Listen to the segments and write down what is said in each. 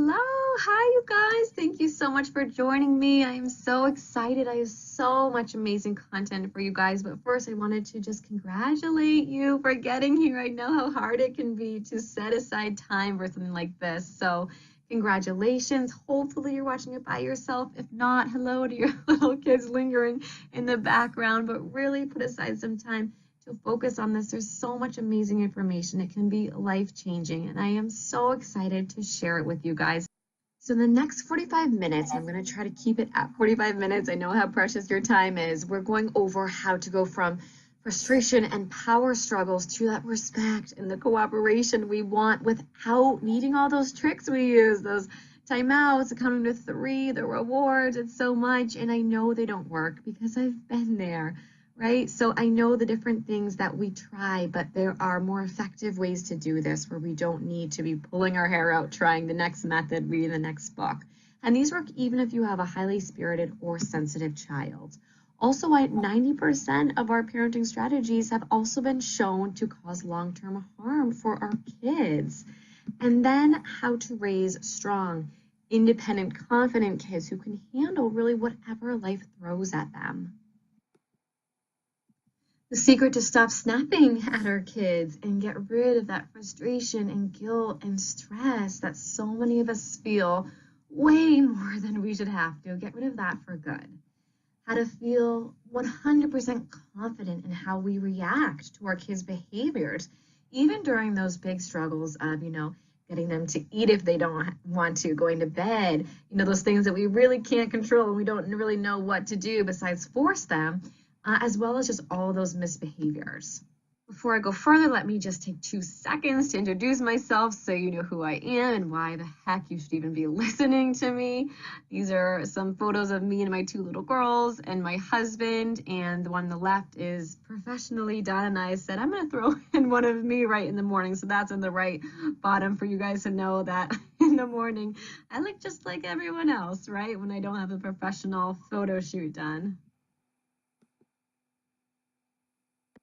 Hello, hi you guys. Thank you so much for joining me. I am so excited. I have so much amazing content for you guys. But first, I wanted to just congratulate you for getting here. I know how hard it can be to set aside time for something like this. So congratulations. Hopefully you're watching it by yourself. If not, hello to your little kids lingering in the background, but really put aside some time to focus on this. There's so much amazing information. It can be life-changing, and I am so excited to share it with you guys. So the next 45 minutes, I'm going to try to keep it at 45 minutes. I know how precious your time is. We're going over how to go from frustration and power struggles to that respect and the cooperation we want without needing all those tricks we use, those timeouts, counting to 3, the rewards. It's so much, and I know they don't work because I've been there. Right? So I know the different things that we try, but there are more effective ways to do this where we don't need to be pulling our hair out, trying the next method, reading the next book. And these work even if you have a highly spirited or sensitive child. Also, 90% of our parenting strategies have also been shown to cause long-term harm for our kids. And then how to raise strong, independent, confident kids who can handle really whatever life throws at them. The secret to stop snapping at our kids and get rid of that frustration and guilt and stress that so many of us feel way more than we should have to. Get rid of that for good. How to feel 100% confident in how we react to our kids' behaviors, even during those big struggles of, getting them to eat if they don't want to, going to bed, those things that we really can't control and we don't really know what to do besides force them. As well as just all those misbehaviors. Before I go further, let me just take 2 seconds to introduce myself so you know who I am and why the heck you should even be listening to me. These are some photos of me and my 2 little girls and my husband, and the one on the left is professionally done, and I said I'm going to throw in one of me right in the morning, so that's in the right bottom for you guys to know that in the morning I look just like everyone else, right, when I don't have a professional photo shoot done.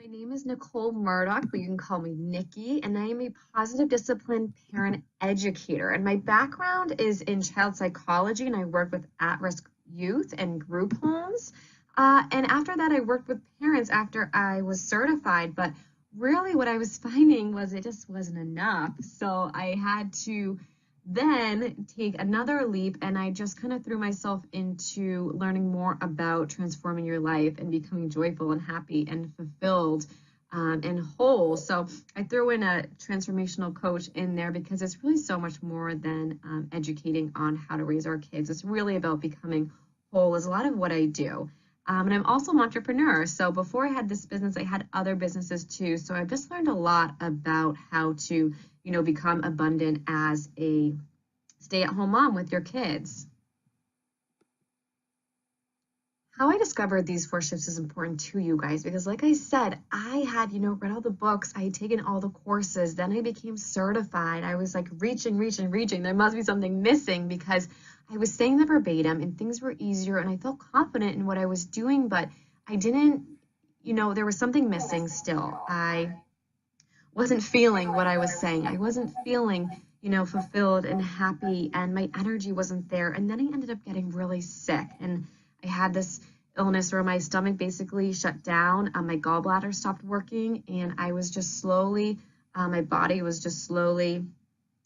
My name is Nicole Murdoch, but you can call me Nikki, and I am a positive discipline parent educator. And my background is in child psychology, and I work with at-risk youth and group homes. And after that, I worked with parents after I was certified, but really what I was finding was it just wasn't enough. So I had to then take another leap, and I just kind of threw myself into learning more about transforming your life and becoming joyful and happy and fulfilled and whole. So I threw in a transformational coach in there because it's really so much more than educating on how to raise our kids. It's really about becoming whole is a lot of what I do. And I'm also an entrepreneur. So before I had this business, I had other businesses too. So I've just learned a lot about how to become abundant as a stay-at-home mom with your kids. How I discovered these 4 shifts is important to you guys because like I said, I had, read all the books, I had taken all the courses, then I became certified. I was like reaching. There must be something missing because I was saying the verbatim and things were easier and I felt confident in what I was doing, but I didn't, there was something missing still. I wasn't feeling what I was saying. I wasn't feeling, fulfilled and happy, and my energy wasn't there. And then I ended up getting really sick, and I had this illness where my stomach basically shut down. My gallbladder stopped working, and I was just slowly, my body was just slowly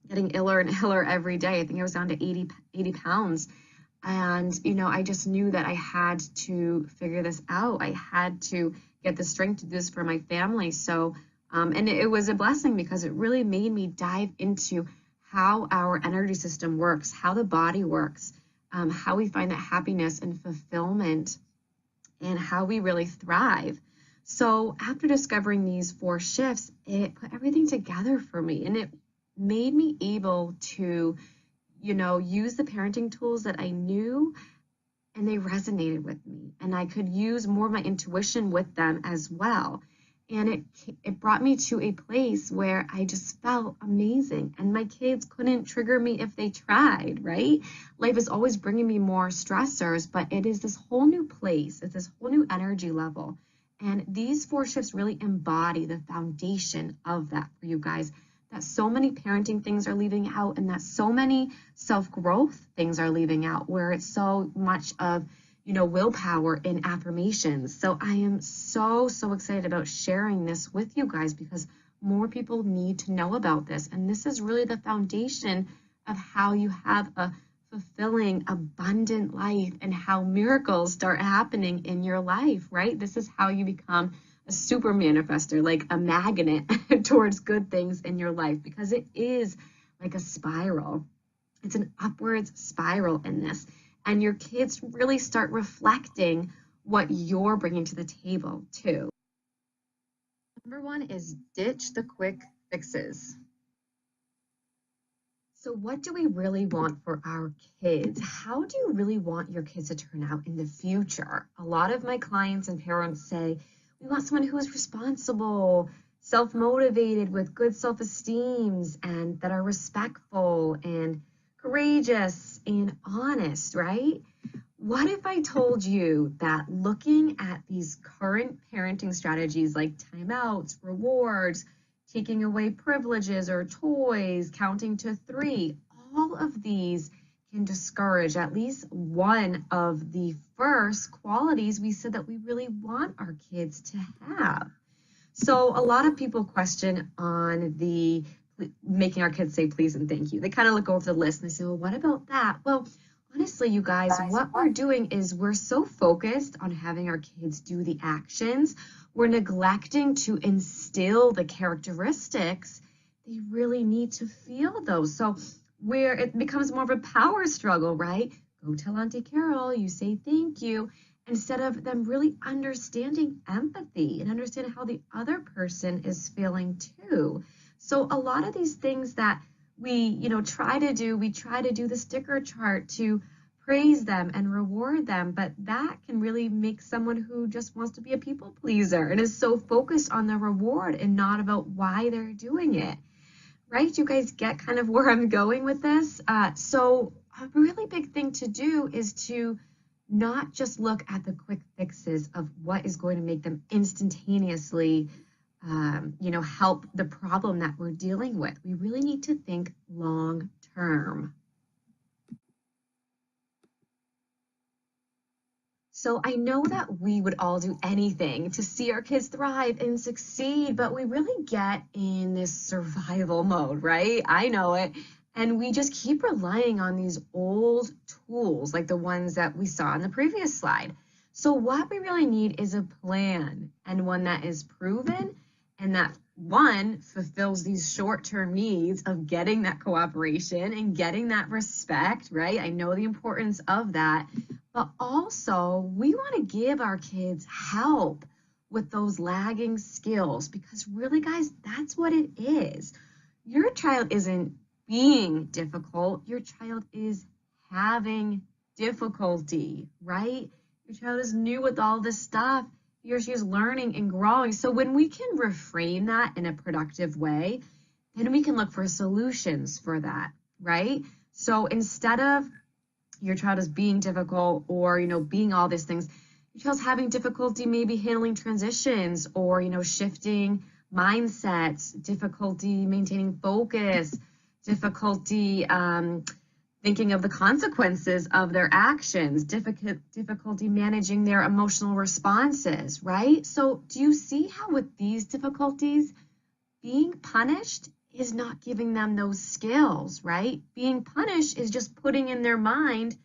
getting iller and iller every day. I think I was down to 80 pounds. And, I just knew that I had to figure this out. I had to get the strength to do this for my family. So, and it was a blessing because it really made me dive into how our energy system works, how the body works, how we find that happiness and fulfillment, and how we really thrive. So after discovering these 4 shifts, it put everything together for me, and it made me able to, use the parenting tools that I knew, and they resonated with me, and I could use more of my intuition with them as well. And it brought me to a place where I just felt amazing, and my kids couldn't trigger me if they tried, right? Life is always bringing me more stressors, but it is this whole new place. It's this whole new energy level. And these 4 shifts really embody the foundation of that for you guys. that so many parenting things are leaving out, and that so many self-growth things are leaving out, where it's so much of, willpower in affirmations. So I am so, so excited about sharing this with you guys, because more people need to know about this. And this is really the foundation of how you have a fulfilling, abundant life, and how miracles start happening in your life, right? This is how you become a super manifester, like a magnet towards good things in your life, because it is like a spiral. It's an upwards spiral in this. And your kids really start reflecting what you're bringing to the table too. Number one is ditch the quick fixes. So what do we really want for our kids? How do you really want your kids to turn out in the future? A lot of my clients and parents say, we want someone who is responsible, self-motivated, with good self-esteems, and that are respectful and courageous and honest, right? What if I told you that looking at these current parenting strategies like timeouts, rewards, taking away privileges or toys, counting to 3, all of these can discourage at least one of the first qualities we said that we really want our kids to have. So a lot of people question on the making our kids say please and thank you. They kind of look over the list and they say, well, what about that? Well, honestly, you guys, what we're doing is we're so focused on having our kids do the actions, we're neglecting to instill the characteristics they really need to feel those. So where it becomes more of a power struggle, right? Go tell Auntie Carol, you say thank you, instead of them really understanding empathy and understanding how the other person is feeling too. So a lot of these things that we try to do the sticker chart to praise them and reward them, but that can really make someone who just wants to be a people pleaser and is so focused on the reward and not about why they're doing it, right? You guys get kind of where I'm going with this. So a really big thing to do is to not just look at the quick fixes of what is going to make them instantaneously help the problem that we're dealing with. We really need to think long term. So I know that we would all do anything to see our kids thrive and succeed, but we really get in this survival mode, right? I know it. And we just keep relying on these old tools, like the ones that we saw in the previous slide. So what we really need is a plan, and one that is proven, and that one fulfills these short-term needs of getting that cooperation and getting that respect, right? I know the importance of that, but also we want to give our kids help with those lagging skills, because really, guys, that's what it is. Your child isn't being difficult, your child is having difficulty, right? Your child is new with all this stuff. He or she is learning and growing. So when we can reframe that in a productive way, then we can look for solutions for that, right? So instead of your child is being difficult or, being all these things, your child's having difficulty maybe handling transitions or, shifting mindsets, difficulty maintaining focus, difficulty thinking of the consequences of their actions, difficulty managing their emotional responses, right? So do you see how with these difficulties, being punished is not giving them those skills, right? Being punished is just putting in their mind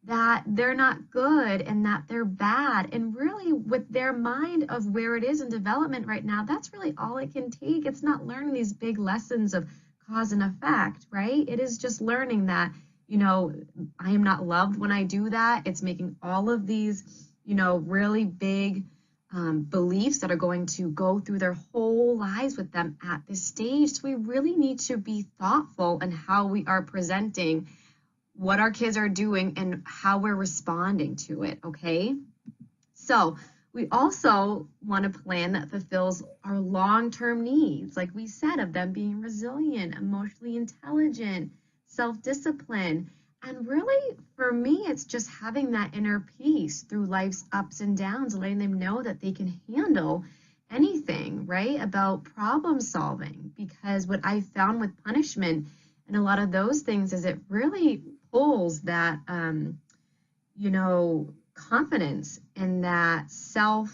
that they're not good and that they're bad. And really, with their mind of where it is in development right now, that's really all it can take. It's not learning these big lessons of cause and effect, right? It is just learning that, I am not loved when I do that. It's making all of these, really big beliefs that are going to go through their whole lives with them at this stage. So we really need to be thoughtful in how we are presenting what our kids are doing and how we're responding to it, okay? So we also want a plan that fulfills our long-term needs, like we said, of them being resilient, emotionally intelligent, self-discipline. And really, for me, it's just having that inner peace through life's ups and downs, letting them know that they can handle anything, right? About problem solving. Because what I found with punishment and a lot of those things is it really pulls that, confidence and that self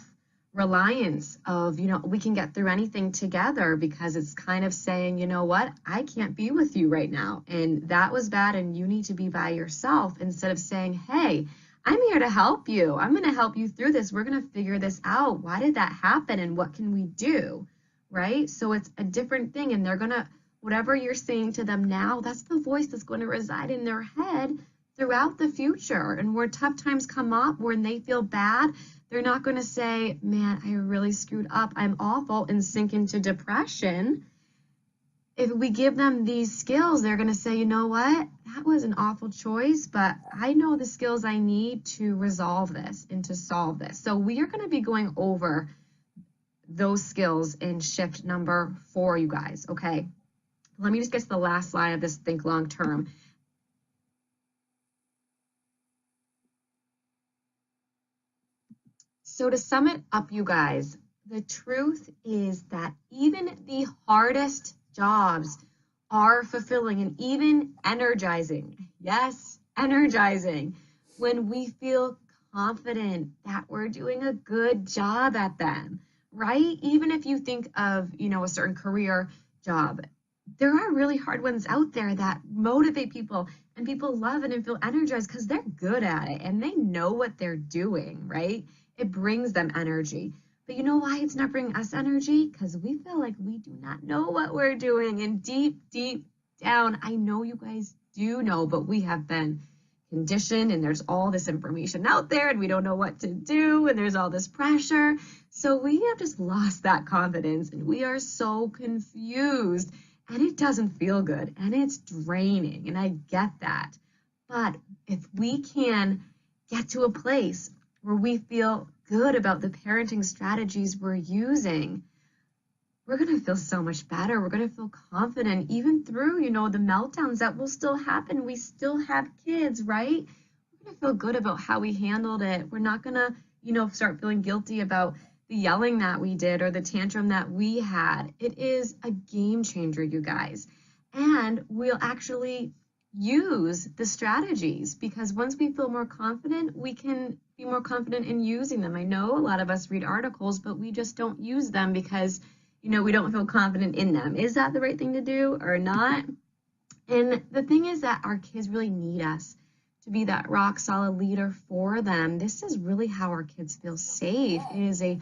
reliance of, we can get through anything together because it's kind of saying, you know what, I can't be with you right now. And that was bad. And you need to be by yourself instead of saying, hey, I'm here to help you. I'm going to help you through this. We're going to figure this out. Why did that happen? And what can we do? Right. So it's a different thing. And they're going to, whatever you're saying to them now, that's the voice that's going to reside in their head throughout the future. And where tough times come up, when they feel bad, they're not going to say, man, I really screwed up, I'm awful, and sink into depression. If we give them these skills, they're going to say, you know what, that was an awful choice, but I know the skills I need to resolve this and to solve this. So we are going to be going over those skills in shift number 4, you guys. Okay, let me just get to the last line of this think long term. So to sum it up, you guys, the truth is that even the hardest jobs are fulfilling and even energizing. Yes, energizing. When we feel confident that we're doing a good job at them, right? Even if you think of, a certain career job, there are really hard ones out there that motivate people and people love it and feel energized because they're good at it and they know what they're doing, right? It brings them energy. But you know why it's not bringing us energy? Because we feel like we do not know what we're doing. And deep, deep down, I know you guys do know, but we have been conditioned and there's all this information out there and we don't know what to do and there's all this pressure. So we have just lost that confidence and we are so confused and it doesn't feel good and it's draining. And I get that. But if we can get to a place where we feel good about the parenting strategies we're using, we're going to feel so much better. We're going to feel confident even through, the meltdowns that will still happen. We still have kids, right? We're going to feel good about how we handled it. We're not going to, start feeling guilty about the yelling that we did or the tantrum that we had. It is a game changer, you guys. And we'll actually use the strategies because once we feel more confident, we can be more confident in using them. I know a lot of us read articles, but we just don't use them because, we don't feel confident in them. Is that the right thing to do or not? And the thing is that our kids really need us to be that rock solid leader for them. This is really how our kids feel safe. It is a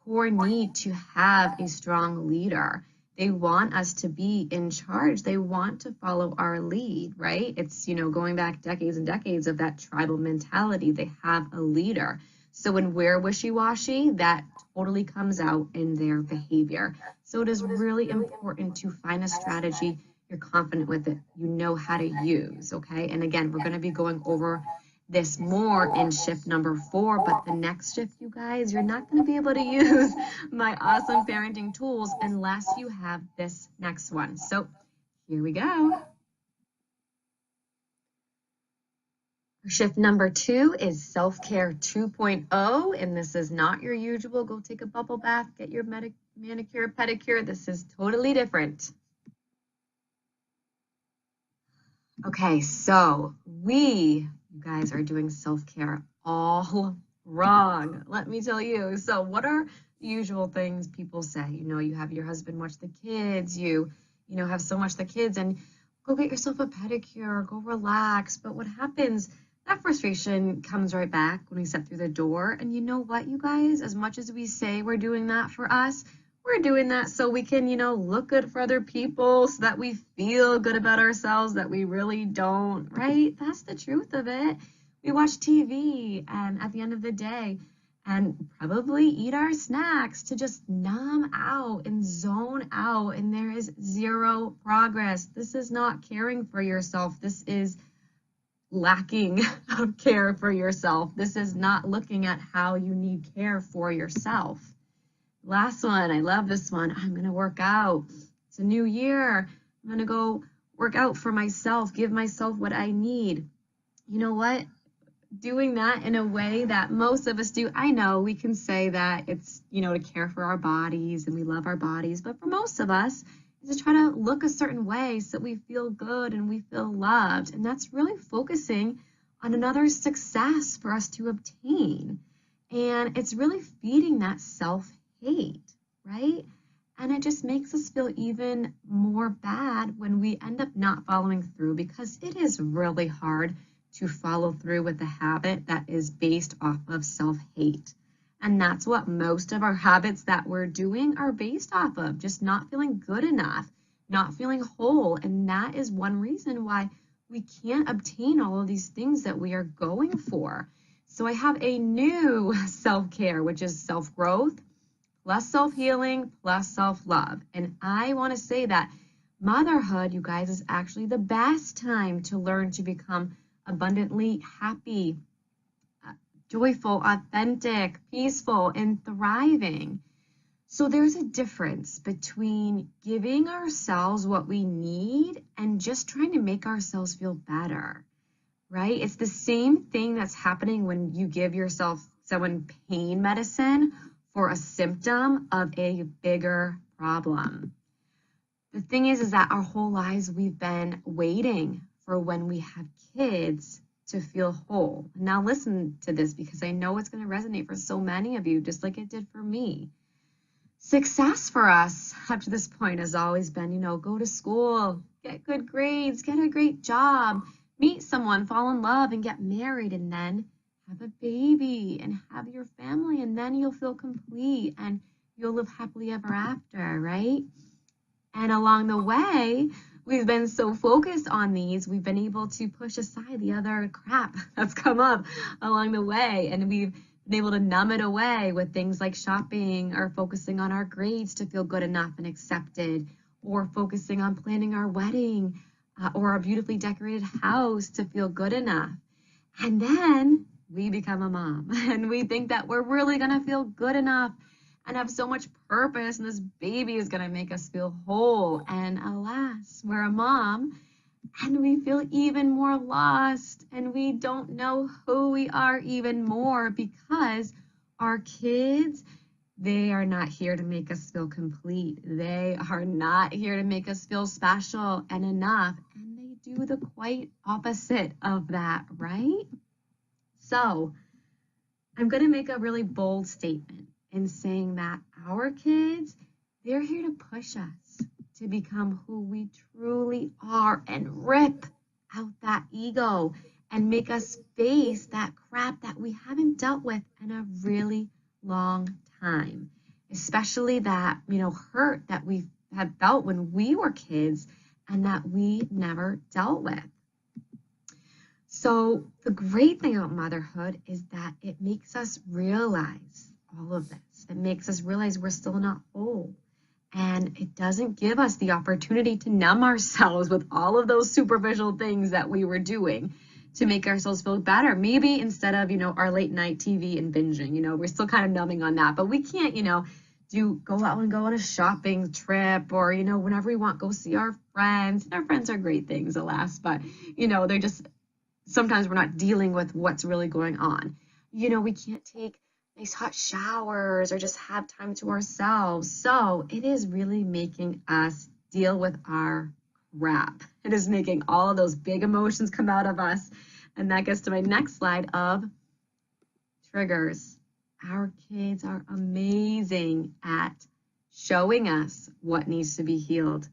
core need to have a strong leader. They want us to be in charge. They want to follow our lead, right? It's, going back decades and decades of that tribal mentality. They have a leader. So when we're wishy-washy, that totally comes out in their behavior. So it is really important to find a strategy you're confident with it, you know how to use, okay? And again, we're going to be going over this more in shift number 4, but the next shift, you guys, you're not going to be able to use my awesome parenting tools unless you have this next one. So here we go. Shift number 2 is self-care 2.0, and this is not your usual go take a bubble bath, get your manicure, pedicure. This is totally different. Okay, so you guys are doing self-care all wrong. Let me tell you. So what are the usual things people say? You have your husband watch the kids, you have so much the kids and go get yourself a pedicure, go relax. But what happens, that frustration comes right back when we step through the door. And you know what, you guys, as much as we say we're doing that for us, we're doing that so we can, look good for other people, so that we feel good about ourselves, that we really don't, right? That's the truth of it. We watch TV and at the end of the day and probably eat our snacks to just numb out and zone out, and there is zero progress. This is not caring for yourself. This is lacking of care for yourself. This is not looking at how you need care for yourself. Last one, I love this one. I'm going to work out. It's a new year. I'm going to go work out for myself, give myself what I need. You know what? doing that in a way that most of us do. I know we can say that it's, to care for our bodies and we love our bodies, but for most of us, it's to try to look a certain way so we feel good and we feel loved. And that's really focusing on another success for us to obtain. And it's really feeding that self-hate, right? And it just makes us feel even more bad when we end up not following through, because it is really hard to follow through with a habit that is based off of self-hate. And that's what most of our habits that we're doing are based off of, just not feeling good enough, not feeling whole. And that is one reason why we can't obtain all of these things that we are going for. So I have a new self-care, which is self-growth, plus self-healing, plus self-love. And I want to say that motherhood, you guys, is actually the best time to learn to become abundantly happy, joyful, authentic, peaceful, and thriving. So there's a difference between giving ourselves what we need and just trying to make ourselves feel better, right? It's the same thing that's happening when you give yourself someone pain medicine for a symptom of a bigger problem. The thing is that our whole lives we've been waiting for when we have kids to feel whole. Now listen to this, because I know it's going to resonate for so many of you, just like it did for me. Success for us up to this point has always been, go to school, get good grades, get a great job, meet someone, fall in love, and get married, and then have a baby and have your family, and then you'll feel complete and you'll live happily ever after, right? And along the way, we've been so focused on these, we've been able to push aside the other crap that's come up along the way. And we've been able to numb it away with things like shopping, or focusing on our grades to feel good enough and accepted, or focusing on planning our wedding, or a beautifully decorated house to feel good enough. And then we become a mom and we think that we're really going to feel good enough and have so much purpose, and this baby is going to make us feel whole. And alas, we're a mom and we feel even more lost, and we don't know who we are even more, because our kids, they are not here to make us feel complete. They are not here to make us feel special and enough. And they do the quite opposite of that, right? So I'm going to make a really bold statement in saying that our kids, they're here to push us to become who we truly are, and rip out that ego and make us face that crap that we haven't dealt with in a really long time, especially that, hurt that we had felt when we were kids and that we never dealt with. So the great thing about motherhood is that it makes us realize all of this. It makes us realize we're still not whole. And it doesn't give us the opportunity to numb ourselves with all of those superficial things that we were doing to make ourselves feel better. Maybe instead of, our late night TV and binging, we're still kind of numbing on that, but we can't, go out and go on a shopping trip, or, whenever we want, go see our friends. And our friends are great things, alas, but, they're just, sometimes we're not dealing with what's really going on. We can't take nice hot showers or just have time to ourselves. So it is really making us deal with our crap. It is making all of those big emotions come out of us. And that gets to my next slide of triggers. Our kids are amazing at showing us what needs to be healed.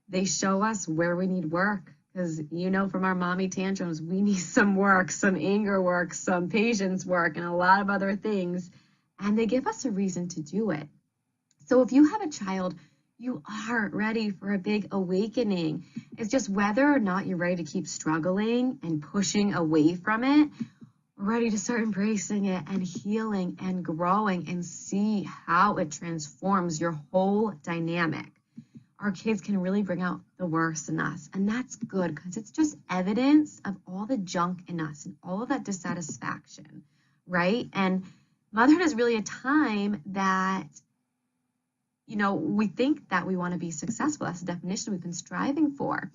They show us where we need work. Because from our mommy tantrums, we need some work, some anger work, some patience work, and a lot of other things. And they give us a reason to do it. So if you have a child, you are ready for a big awakening. It's just whether or not you're ready to keep struggling and pushing away from it, or ready to start embracing it and healing and growing and see how it transforms your whole dynamic. Our kids can really bring out the worst in us. And that's good, because it's just evidence of all the junk in us and all of that dissatisfaction, right? And motherhood is really a time that, we think that we want to be successful. That's the definition we've been striving for.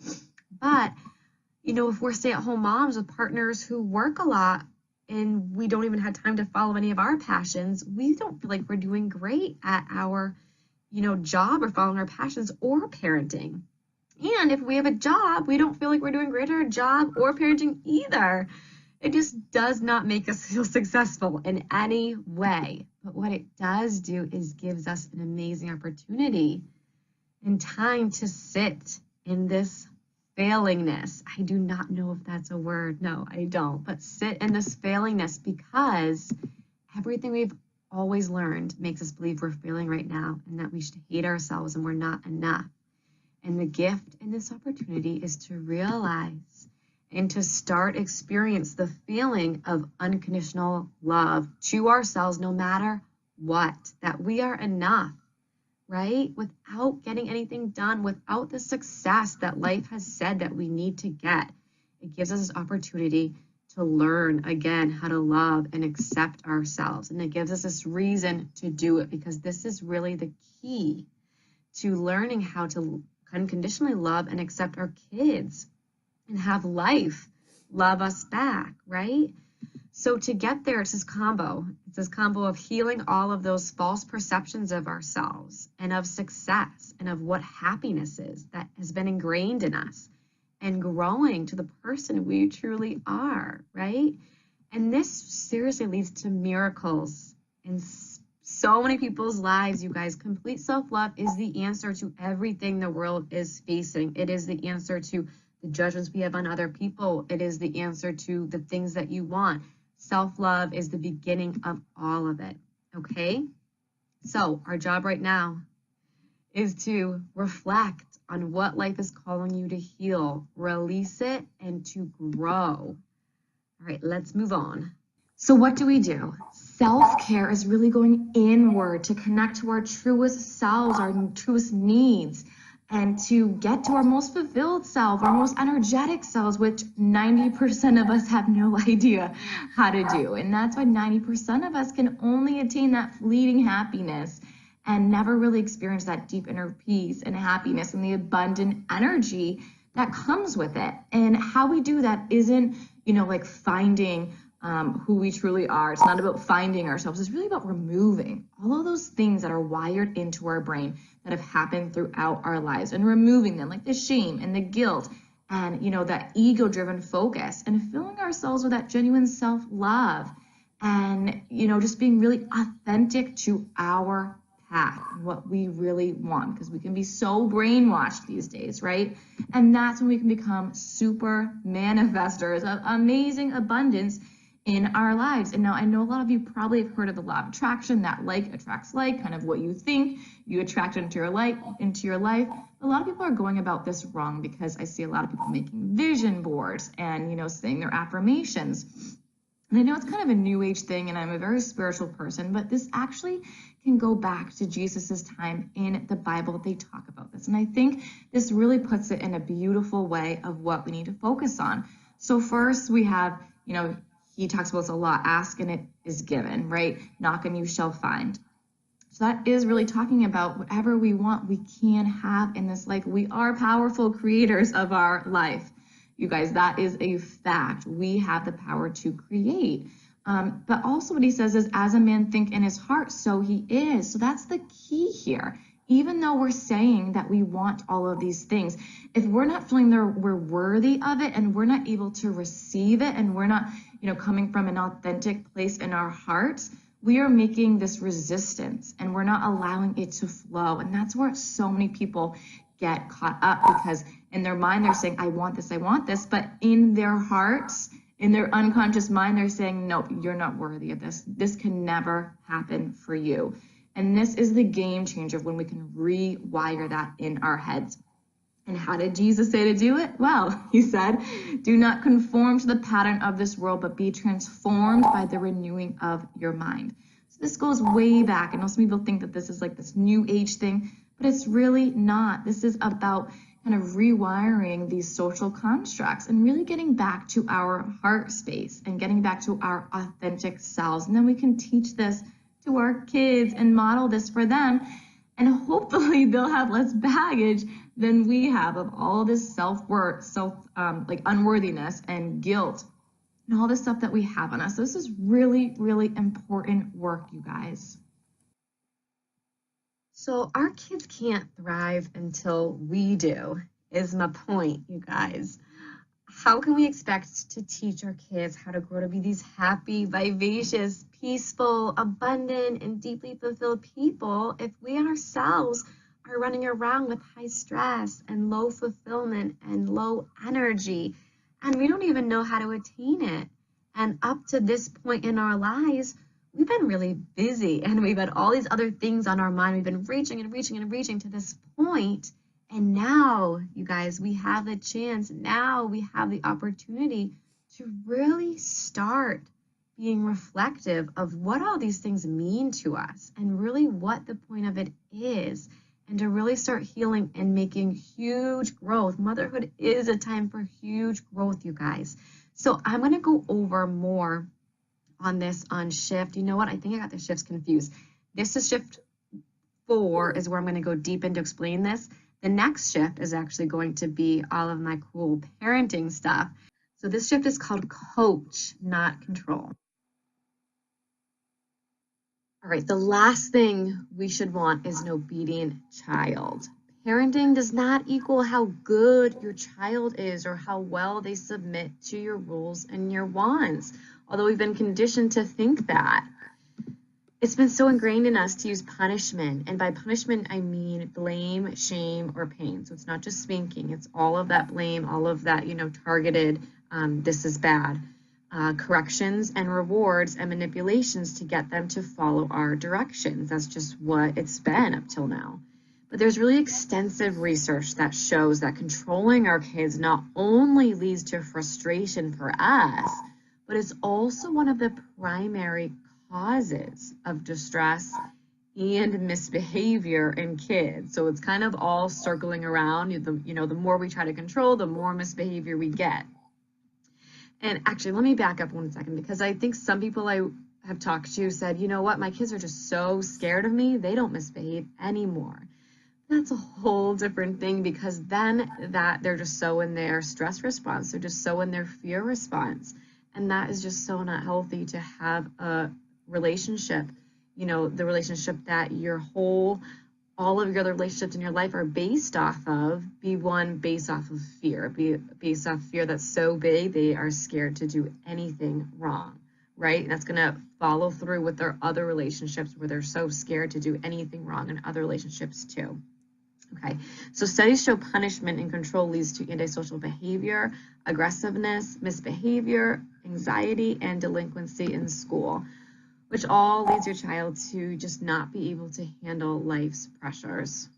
But, if we're stay-at-home moms with partners who work a lot, and we don't even have time to follow any of our passions, we don't feel like we're doing great at our, job or following our passions or parenting. And if we have a job, we don't feel like we're doing great at our job or parenting either. It just does not make us feel successful in any way. But what it does do is gives us an amazing opportunity and time to sit in this failingness. I do not know if that's a word. No, I don't. But sit in this failingness, because everything we've always learned makes us believe we're failing right now and that we should hate ourselves and we're not enough. And the gift in this opportunity is to realize and to start experience the feeling of unconditional love to ourselves, no matter what, that we are enough, right? Without getting anything done, without the success that life has said that we need to get. It gives us this opportunity to learn again how to love and accept ourselves. And it gives us this reason to do it, because this is really the key to learning how to unconditionally love and accept our kids and have life love us back, right? So to get there, it's this combo. It's this combo of healing all of those false perceptions of ourselves and of success and of what happiness is that has been ingrained in us, and growing to the person we truly are, right? And this seriously leads to miracles in so many people's lives, you guys. Complete self-love is the answer to everything the world is facing. It is the answer to the judgments we have on other people. It is the answer to the things that you want. Self-love is the beginning of all of it, okay? So our job right now is to reflect on what life is calling you to heal, release it, and to grow. All right, let's move on. So what do? Self-care is really going inward to connect to our truest selves, our truest needs, and to get to our most fulfilled self, our most energetic selves, which 90% of us have no idea how to do. And that's why 90% of us can only attain that fleeting happiness and never really experience that deep inner peace and happiness and the abundant energy that comes with it. And how we do that isn't, like finding who we truly are. It's not about finding ourselves. It's really about removing all of those things that are wired into our brain that have happened throughout our lives, and removing them, like the shame and the guilt and, that ego-driven focus, and filling ourselves with that genuine self-love and, just being really authentic to our path and what we really want, because we can be so brainwashed these days, right? And that's when we can become super manifestors of amazing abundance in our lives. And now I know a lot of you probably have heard of the law of attraction, that like attracts like, kind of what you think you attract into your life. A lot of people are going about this wrong, because I see a lot of people making vision boards and, saying their affirmations. And I know it's kind of a new age thing, and I'm a very spiritual person, but this actually can go back to Jesus's time in the Bible. They talk about this. And I think this really puts it in a beautiful way of what we need to focus on. So first we have, he talks about this a lot. Ask and it is given, right? Knock and you shall find. So that is really talking about whatever we want, we can have in this life. We are powerful creators of our life. You guys, that is a fact. We have the power to create. But also what he says is, as a man think in his heart, so he is. So that's the key here. Even though we're saying that we want all of these things, if we're not feeling we're worthy of it, and we're not able to receive it, and we're not, coming from an authentic place in our hearts, we are making this resistance and we're not allowing it to flow. And that's where so many people get caught up, because in their mind, they're saying, I want this. But in their hearts, in their unconscious mind, they're saying, no, you're not worthy of this. This can never happen for you. And this is the game changer, when we can rewire that in our heads. And how did Jesus say to do it? Well, he said, do not conform to the pattern of this world, but be transformed by the renewing of your mind. So this goes way back. I know some people think that this is like this new age thing, but it's really not. This is about kind of rewiring these social constructs and really getting back to our heart space and getting back to our authentic selves. And then we can teach this to our kids and model this for them. And hopefully they'll have less baggage than we have of all this self-worth, unworthiness and guilt and all the stuff that we have on us. This is really, really important work, you guys. So our kids can't thrive until we do, is my point, you guys. How can we expect to teach our kids how to grow to be these happy, vivacious, peaceful, abundant, and deeply fulfilled people if we ourselves are running around with high stress and low fulfillment and low energy, and we don't even know how to attain it? And up to this point in our lives, we've been really busy and we've had all these other things on our mind. We've been reaching and reaching and reaching to this point, and now, you guys, we have the chance, now we have the opportunity to really start being reflective of what all these things mean to us and really what the point of it is, and to really start healing and making huge growth. Motherhood is a time for huge growth, you guys. So I'm going to go over more on this on shift. You know what? I think I got the shifts confused. This is shift 4 is where I'm going to go deep into explain this. The next shift is actually going to be all of my cool parenting stuff. So this shift is called coach, not control. All right, the last thing we should want is an obedient child. Parenting does not equal how good your child is or how well they submit to your rules and your wants, although we've been conditioned to think that. It's been so ingrained in us to use punishment, and by punishment I mean blame, shame, or pain. So it's not just spanking, it's all of that blame, all of that, targeted, this is bad, corrections and rewards and manipulations to get them to follow our directions. That's just what it's been up till now. But there's really extensive research that shows that controlling our kids not only leads to frustration for us, but it's also one of the primary causes of distress and misbehavior in kids. So it's kind of all circling around. The more we try to control, the more misbehavior we get. And actually, let me back up 1 second, because I think some people I have talked to said, you know what, my kids are just so scared of me, they don't misbehave anymore. That's a whole different thing, because then that they're just so in their stress response, they're just so in their fear response. And that is just so not healthy to have a relationship, the relationship that all of your other relationships in your life are based off of, be one based off of fear, be based off fear that's so big they are scared to do anything wrong, right? That's going to follow through with their other relationships where they're so scared to do anything wrong in other relationships too. Okay, so studies show punishment and control leads to antisocial behavior, aggressiveness, misbehavior, anxiety, and delinquency in school, which all leads your child to just not be able to handle life's pressures.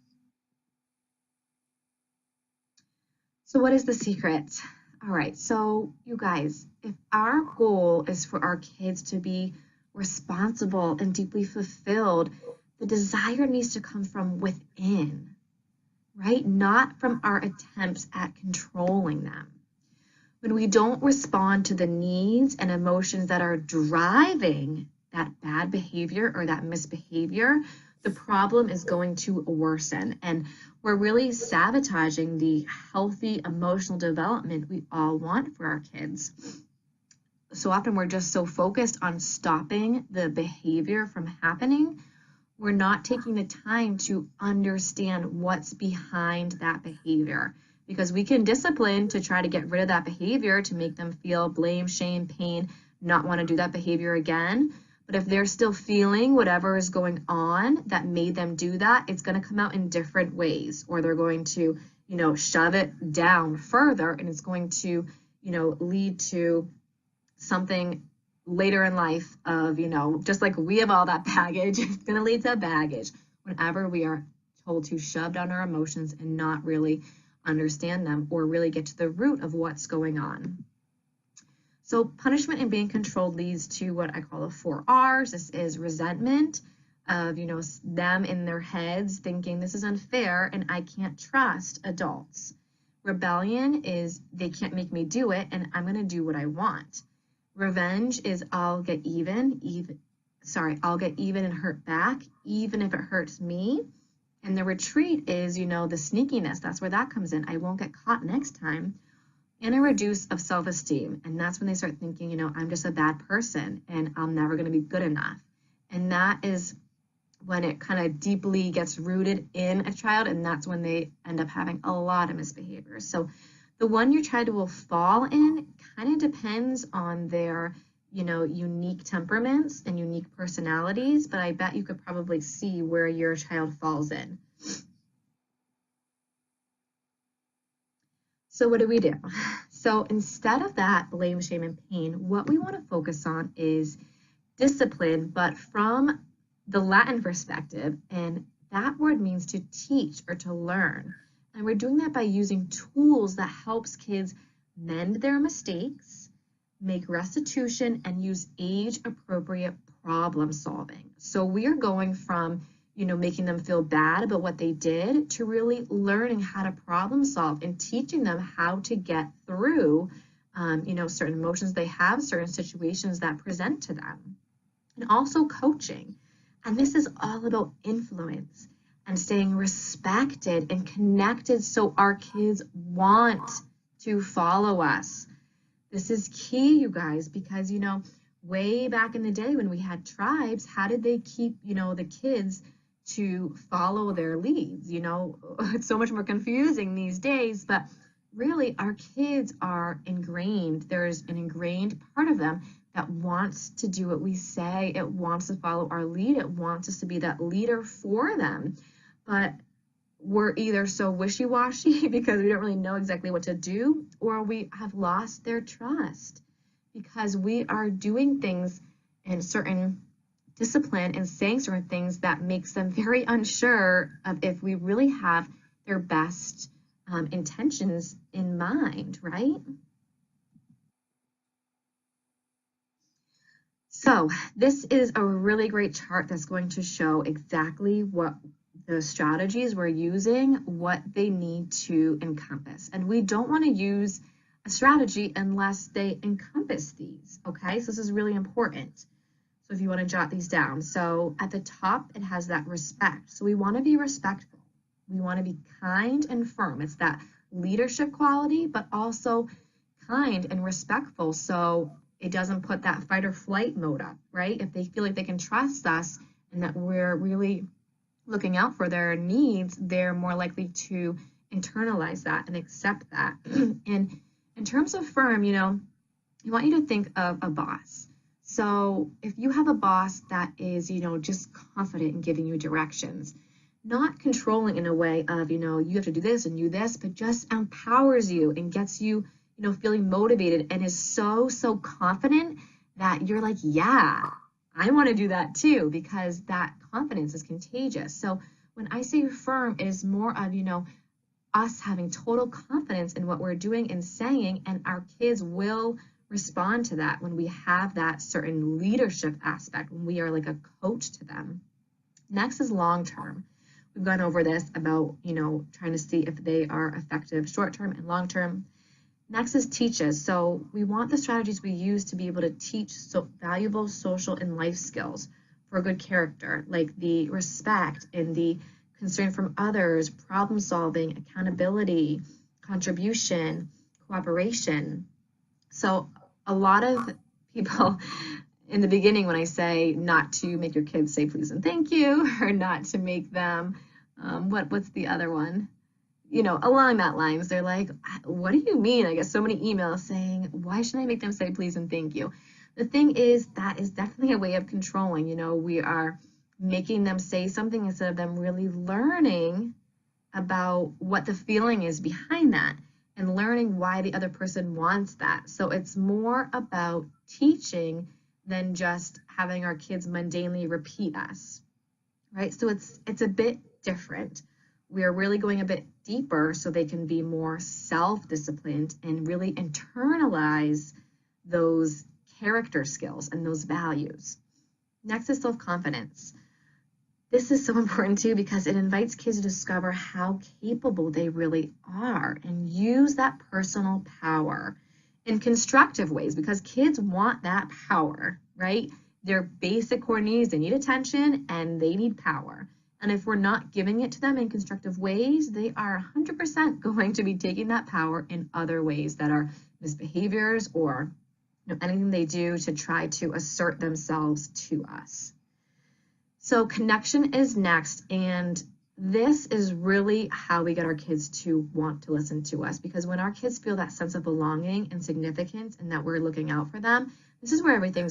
So what is the secret? All right, so you guys, if our goal is for our kids to be responsible and deeply fulfilled, the desire needs to come from within, right? Not from our attempts at controlling them. When we don't respond to the needs and emotions that are driving that bad behavior or that misbehavior, the problem is going to worsen. And we're really sabotaging the healthy emotional development we all want for our kids. So often we're just so focused on stopping the behavior from happening, we're not taking the time to understand what's behind that behavior, because we can discipline to try to get rid of that behavior, to make them feel blame, shame, pain, not want to do that behavior again. But if they're still feeling whatever is going on that made them do that, it's going to come out in different ways, or they're going to, shove it down further, and it's going to, lead to something later in life of, just like we have all that baggage, it's going to lead to baggage whenever we are told to shove down our emotions and not really understand them or really get to the root of what's going on. So punishment and being controlled leads to what I call the 4 R's. This is resentment of, them in their heads thinking this is unfair and I can't trust adults. Rebellion is they can't make me do it and I'm going to do what I want. Revenge is I'll get even and hurt back, even if it hurts me. And the retreat is, the sneakiness. That's where that comes in. I won't get caught next time. and a reduce of self-esteem. And that's when they start thinking, you know, I'm just a bad person and I'm never going to be good enough. And that is when it kind of deeply gets rooted in a child, and that's when they end up having a lot of misbehaviors. So the one your child will fall in kind of depends on their, you know, unique temperaments and unique personalities, but I bet you could probably see where your child falls in. So what do? So instead of that blame, shame, and pain, what we want to focus on is discipline, but from the Latin perspective, and that word means to teach or to learn. And we're doing that by using tools that helps kids mend their mistakes, make restitution, and use age-appropriate problem solving. So we are going from, you know, making them feel bad about what they did to really learning how to problem solve and teaching them how to get through, you know, certain emotions they have, certain situations that present to them. And also coaching. And this is all about influence and staying respected and connected so our kids want to follow us. This is key, you guys, because, you know, way back in the day when we had tribes, how did they keep, you know, the kids to follow their leads? You know, it's so much more confusing these days, but really our kids are ingrained. There's an ingrained part of them that wants to do what we say. It wants to follow our lead. It wants us to be that leader for them. But we're either so wishy-washy because we don't really know exactly what to do, or we have lost their trust because we are doing things in certain discipline and saying certain things that makes them very unsure of if we really have their best intentions in mind, right? So this is a really great chart that's going to show exactly what the strategies we're using, what they need to encompass. And we don't want to use a strategy unless they encompass these, okay? So this is really important. So if you want to jot these down. So at the top, it has that respect. So we want to be respectful. We want to be kind and firm. It's that leadership quality, but also kind and respectful. So it doesn't put that fight or flight mode up, right? If they feel like they can trust us and that we're really looking out for their needs, they're more likely to internalize that and accept that. And in terms of firm, you know, I want you to think of a boss. So if you have a boss that is, you know, just confident in giving you directions, not controlling in a way of, you know, you have to do this and do this, but just empowers you and gets you, you know, feeling motivated and is so confident that you're like, yeah, I want to do that too, because that confidence is contagious. So when I say firm, it is more of, you know, us having total confidence in what we're doing and saying, and our kids will respond to that when we have that certain leadership aspect, when we are like a coach to them. Next is long term. We've gone over this about, you know, trying to see if they are effective short term and long term. Next is teaches. So we want the strategies we use to be able to teach valuable social and life skills for good character, like the respect and the concern from others, problem solving, accountability, contribution, cooperation. So a lot of people in the beginning, when I say not to make your kids say please and thank you, or not to make them, what's the other one? You know, along that lines, they're like, what do you mean? I get so many emails saying, why should I make them say please and thank you? The thing is, that is definitely a way of controlling. You know, we are making them say something instead of them really learning about what the feeling is behind that and learning why the other person wants that. So it's more about teaching than just having our kids mundanely repeat us, right? So it's a bit different. We are really going a bit deeper so they can be more self-disciplined and really internalize those character skills and those values. Next is self-confidence. This is so important too because it invites kids to discover how capable they really are and use that personal power in constructive ways, because kids want that power, right? Their basic core needs, they need attention and they need power. And if we're not giving it to them in constructive ways, they are 100% going to be taking that power in other ways that are misbehaviors or anything they do to try to assert themselves to us. So connection is next, and this is really how we get our kids to want to listen to us, because when our kids feel that sense of belonging and significance and that we're looking out for them, this is where everything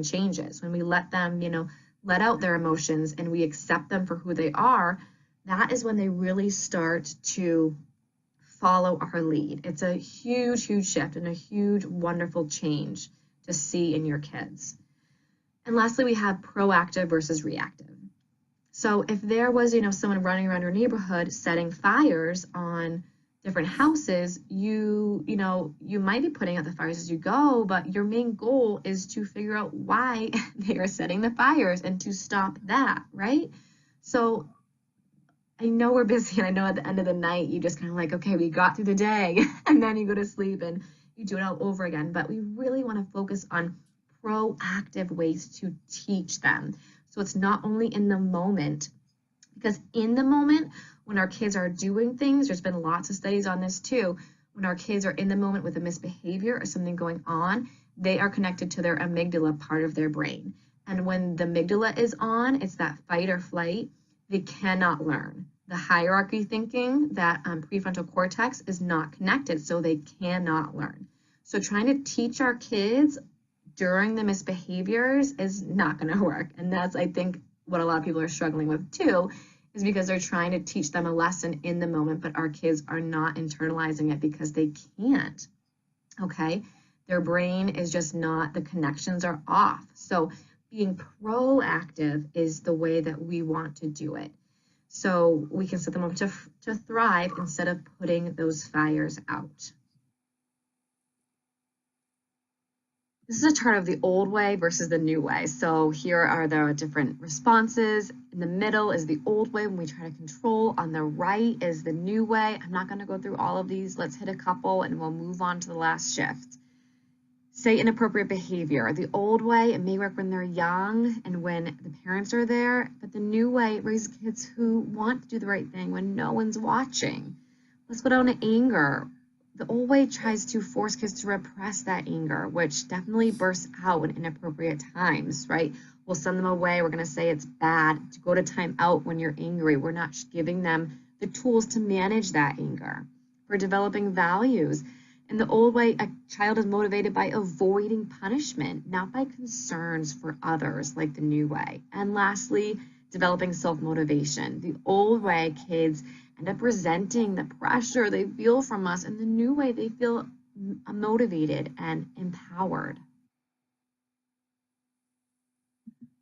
changes. When we let them, let out their emotions and we accept them for who they are, that is when they really start to follow our lead. It's a huge, huge shift and a huge, wonderful change to see in your kids. And lastly, we have proactive versus reactive. So if there was, someone running around your neighborhood setting fires on different houses, you might be putting out the fires as you go, but your main goal is to figure out why they are setting the fires and to stop that, right? So I know we're busy, and I know at the end of the night, you just kind of like, okay, we got through the day, and then you go to sleep and you do it all over again. But we really want to focus on proactive ways to teach them. So it's not only in the moment, because in the moment, when our kids are doing things, there's been lots of studies on this too, when our kids are in the moment with a misbehavior or something going on, they are connected to their amygdala part of their brain. And when the amygdala is on, it's that fight or flight, they cannot learn. The hierarchy thinking, that prefrontal cortex is not connected, so they cannot learn. So trying to teach our kids during the misbehaviors is not going to work. And that's, I think, what a lot of people are struggling with too, is because they're trying to teach them a lesson in the moment, but our kids are not internalizing it because they can't, okay? Their brain is just not, the connections are off. So being proactive is the way that we want to do it. So we can set them up to thrive instead of putting those fires out. This is a chart of the old way versus the new way. So here are the different responses. In the middle is the old way when we try to control. On the right is the new way. I'm not going to go through all of these. Let's hit a couple and we'll move on to the last shift. Say inappropriate behavior. The old way, it may work when they're young and when the parents are there, but the new way, raise kids who want to do the right thing when no one's watching. Let's go down to anger. The old way tries to force kids to repress that anger, which definitely bursts out in inappropriate times, right? We'll send them away. We're going to say it's bad to go to time out when you're angry. We're not giving them the tools to manage that anger. We're developing values. In the old way, a child is motivated by avoiding punishment, not by concerns for others, like the new way. And lastly, developing self-motivation. The old way, kids end up resenting the pressure they feel from us. And the new way, they feel motivated and empowered.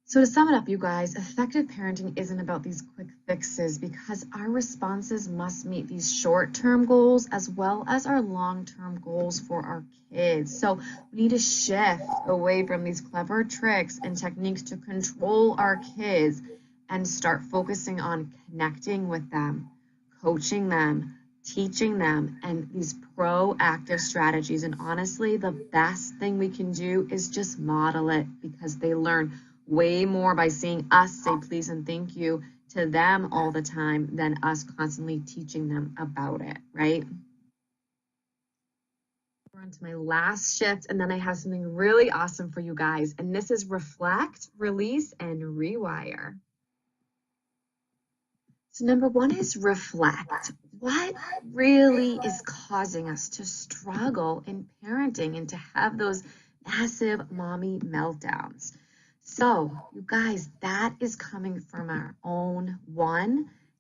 So to sum it up, you guys, effective parenting isn't about these quick fixes, because our responses must meet these short-term goals as well as our long-term goals for our kids. So we need to shift away from these clever tricks and techniques to control our kids and start focusing on connecting with them, coaching them, teaching them, and these proactive strategies. And honestly, the best thing we can do is just model it, because they learn way more by seeing us say please and thank you to them all the time than us constantly teaching them about it, right? We're on to my last shift, and then I have something really awesome for you guys, and this is reflect, release, and rewire. So number one is reflect. What really is causing us to struggle in parenting and to have those massive mommy meltdowns? So you guys, that is coming from our own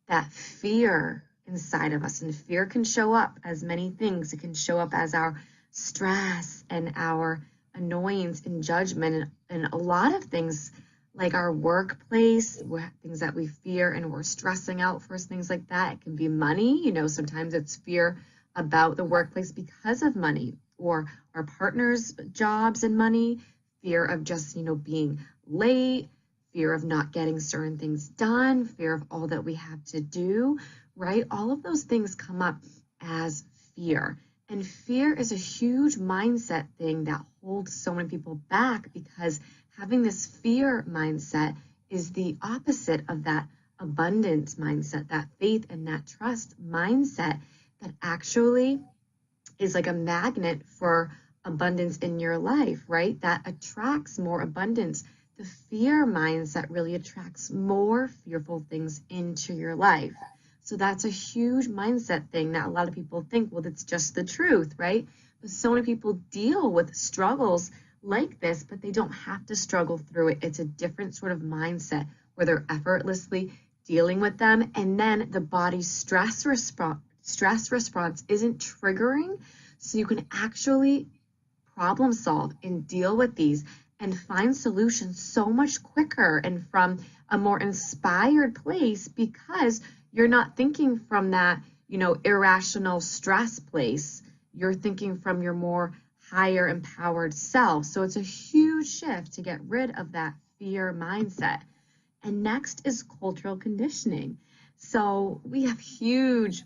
that fear inside of us. And fear can show up as many things. It can show up as our stress and our annoyance and judgment and a lot of things, like our workplace, things that we fear and we're stressing out for, things like that. It can be money. Sometimes it's fear about the workplace because of money, or our partner's jobs and money, fear of just, being late, fear of not getting certain things done, fear of all that we have to do, right? All of those things come up as fear. And fear is a huge mindset thing that holds so many people back, because having this fear mindset is the opposite of that abundance mindset, that faith and that trust mindset that actually is like a magnet for abundance in your life, right? That attracts more abundance. The fear mindset really attracts more fearful things into your life. So that's a huge mindset thing that a lot of people think, well, that's just the truth, right? But so many people deal with struggles like this, but they don't have to struggle through it. It's a different sort of mindset where they're effortlessly dealing with them. And then the body's stress response isn't triggering. So you can actually problem solve and deal with these and find solutions so much quicker and from a more inspired place, because you're not thinking from that, irrational stress place. You're thinking from your more higher empowered self. So it's a huge shift to get rid of that fear mindset. And next is cultural conditioning. So we have huge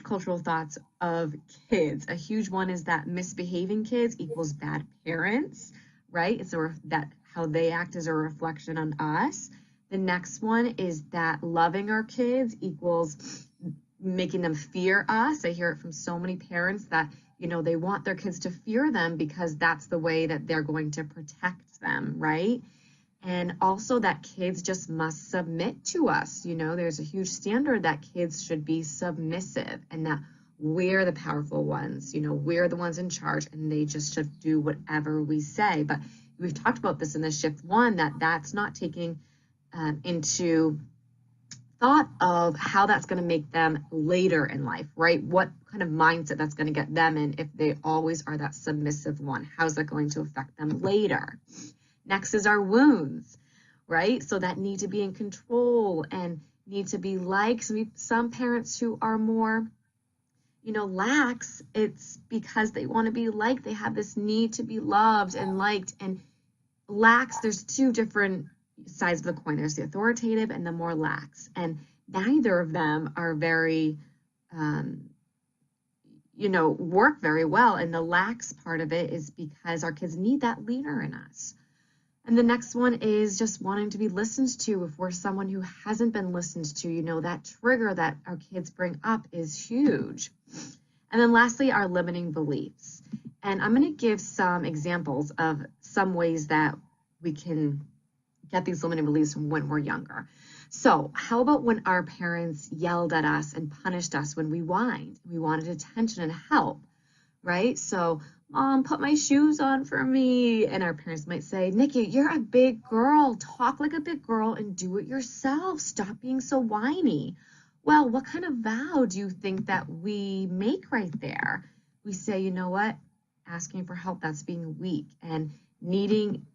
cultural thoughts of kids. A huge one is that misbehaving kids equals bad parents, right? It's that how they act is a reflection on us. The next one is that loving our kids equals making them fear us. I hear it from so many parents that, they want their kids to fear them because that's the way that they're going to protect them, right? And also that kids just must submit to us. There's a huge standard that kids should be submissive and that we're the powerful ones, we're the ones in charge and they just should do whatever we say. But we've talked about this in the shift one, that's not taking into thought of how that's going to make them later in life, right? What kind of mindset that's going to get them in if they always are that submissive one? How's that going to affect them later? Next is our wounds, right? So that need to be in control and need to be liked. Some parents who are more, lax, it's because they want to be liked. They have this need to be loved and liked. And lax, there's two different sides of the coin. There's the authoritative and the more lax. And neither of them are very, work very well. And the lax part of it is because our kids need that leader in us. And the next one is just wanting to be listened to. If we're someone who hasn't been listened to, that trigger that our kids bring up is huge. And then lastly, our limiting beliefs. And I'm going to give some examples of some ways that we can get these limiting beliefs when we're younger. So how about when our parents yelled at us and punished us when we whined? We wanted attention and help, right? So, Mom, put my shoes on for me. And our parents might say, Nikki, you're a big girl. Talk like a big girl and do it yourself. Stop being so whiny. Well, what kind of vow do you think that we make right there? We say, you know what? Asking for help, that's being weak. And needing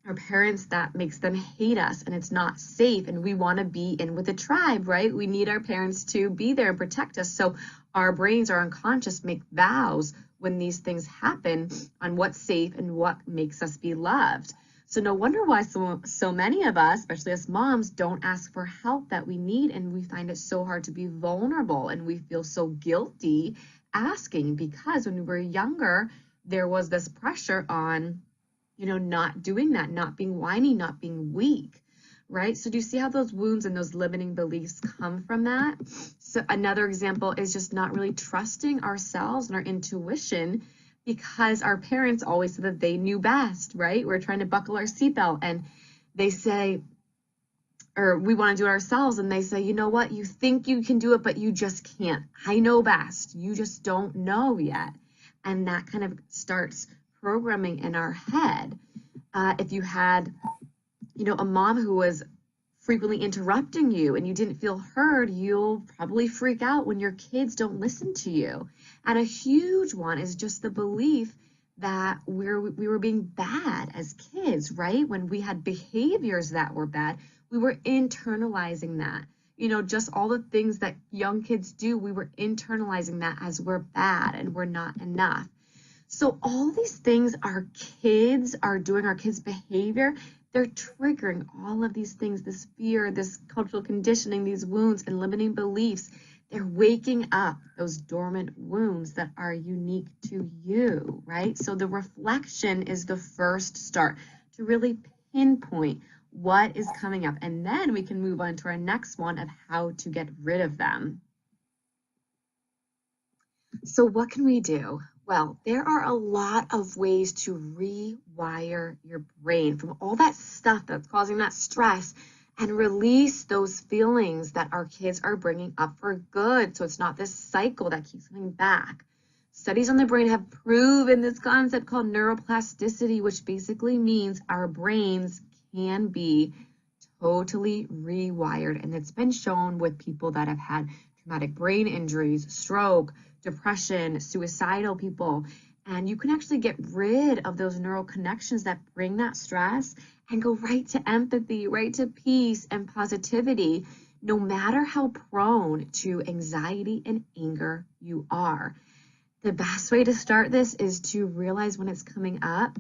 our parents, that makes them hate us and it's not safe. And we want to be in with the tribe, right? We need our parents to be there and protect us. So our brains, our unconscious, make vows when these things happen on what's safe and what makes us be loved. So no wonder why so many of us, especially us moms, don't ask for help that we need. And we find it so hard to be vulnerable and we feel so guilty asking, because when we were younger, there was this pressure on, not doing that, not being whiny, not being weak, right? So do you see how those wounds and those limiting beliefs come from that? So another example is just not really trusting ourselves and our intuition because our parents always said that they knew best, right? We're trying to buckle our seatbelt and they say, or we want to do it ourselves, and they say, you know what, you think you can do it, but you just can't. I know best. You just don't know yet. And that kind of starts programming in our head. If you had, a mom who was frequently interrupting you and you didn't feel heard, you'll probably freak out when your kids don't listen to you. And a huge one is just the belief that we were being bad as kids, right? When we had behaviors that were bad, we were internalizing that. Just all the things that young kids do, we were internalizing that as we're bad and we're not enough. So all these things our kids are doing, our kids' behavior, they're triggering all of these things, this fear, this cultural conditioning, these wounds and limiting beliefs. They're waking up those dormant wounds that are unique to you, right? So the reflection is the first start to really pinpoint what is coming up. And then we can move on to our next one of how to get rid of them. So what can we do? Well, there are a lot of ways to rewire your brain from all that stuff that's causing that stress and release those feelings that our kids are bringing up for good. So it's not this cycle that keeps coming back. Studies on the brain have proven this concept called neuroplasticity, which basically means our brains can be totally rewired. And it's been shown with people that have had traumatic brain injuries, stroke, depression, suicidal people. And you can actually get rid of those neural connections that bring that stress and go right to empathy, right to peace and positivity, no matter how prone to anxiety and anger you are. The best way to start this is to realize when it's coming up,